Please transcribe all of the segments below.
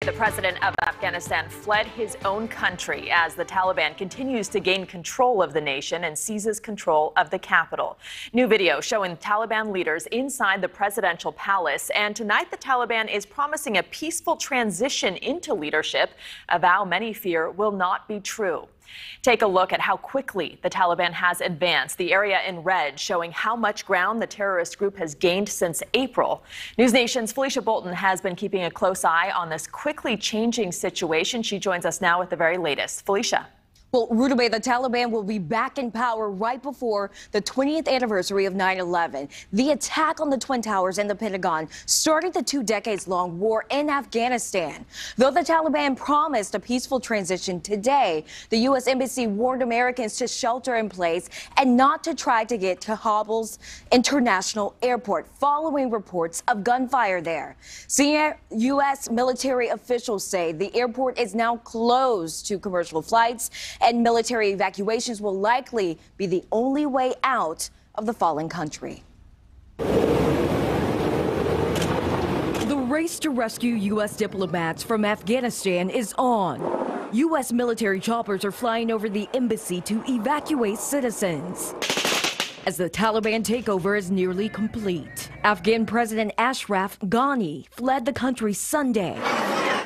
The president of Afghanistan fled his own country as the Taliban continues to gain control of the nation and seizes control of the capital. New video showing Taliban leaders inside the presidential palace. And tonight, the Taliban is promising a peaceful transition into leadership, a vow many fear will not be true. Take a look at how quickly the Taliban has advanced. The area in red showing how much ground the terrorist group has gained since April. NewsNation's Felicia Bolton has been keeping a close eye on this quickly changing situation. She joins us now with the very latest. Felicia. Well, Rudabeh, the Taliban will be back in power right before the 20th anniversary of 9/11. The attack on the Twin Towers and the Pentagon started the 2 decades-long war in Afghanistan. Though the Taliban promised a peaceful transition today, the U.S. Embassy warned Americans to shelter in place and not to try to get to Kabul's international airport following reports of gunfire there. Senior U.S. military officials say the airport is now closed to commercial flights, and military evacuations will likely be the only way out of the fallen country. The race to rescue U.S. diplomats from Afghanistan is on. U.S. military choppers are flying over the embassy to evacuate citizens as the Taliban takeover is nearly complete. Afghan President Ashraf Ghani fled the country Sunday.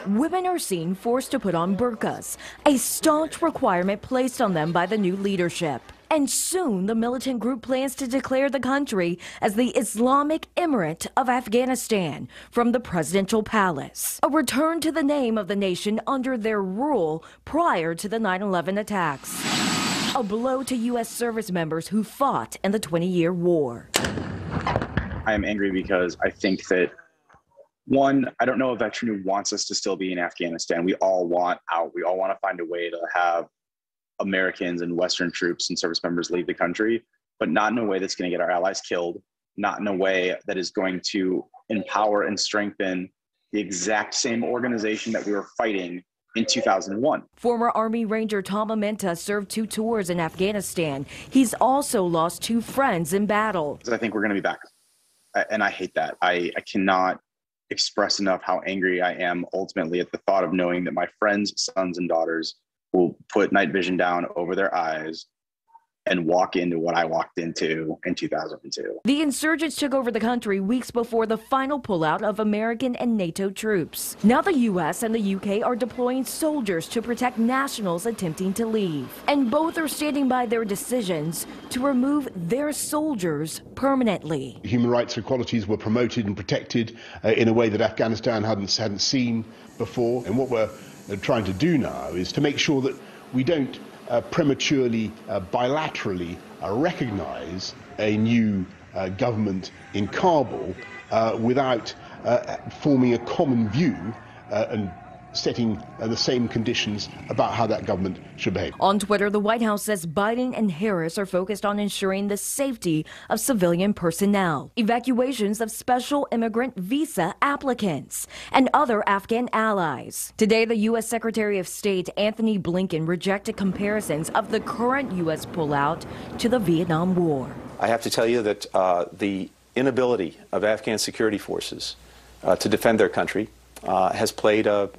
Women are seen forced to put on burqas, a staunch requirement placed on them by the new leadership. And soon, the militant group plans to declare the country as the Islamic Emirate of Afghanistan from the presidential palace, a return to the name of the nation under their rule prior to the 9/11 attacks. A blow to U.S. service members who fought in the 20-year war. I am angry because I think that, one, I don't know a veteran who wants us to still be in Afghanistan. We all want out. We all want to find a way to have Americans and Western troops and service members leave the country, but not in a way that's going to get our allies killed, not in a way that is going to empower and strengthen the exact same organization that we were fighting in 2001. Former Army Ranger Tom AMENTA served 2 tours in Afghanistan. He's also lost 2 friends in battle. I think we're going to be back. And I hate that. I cannot express enough how angry I am ultimately at the thought of knowing that my friends' sons and daughters will put night vision down over their eyes and walk into what I walked into in 2002. The insurgents took over the country weeks before the final pullout of American and NATO troops. Now the U.S. and the U.K. are deploying soldiers to protect nationals attempting to leave. And both are standing by their decisions to remove their soldiers permanently. Human rights equalities were promoted and protected in a way that Afghanistan hadn't seen before. And what we're trying to do now is to make sure that we don't prematurely, bilaterally recognize a new government in Kabul without forming a common view and setting the same conditions about how that government should behave. On Twitter, the White House says Biden and Harris are focused on ensuring the safety of civilian personnel, evacuations of special immigrant visa applicants, and other Afghan allies. Today, the U.S. Secretary of State Antony Blinken rejected comparisons of the current U.S. pullout to the Vietnam War. I have to tell you that the inability of Afghan security forces to defend their country has played a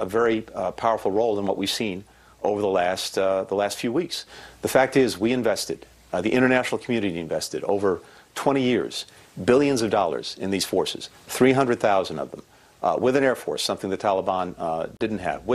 very powerful role in what we've seen over the last few weeks. The fact is, we invested, the international community invested over 20 years, billions of dollars in these forces, 300,000 of them, with an air force, something the Taliban didn't have. With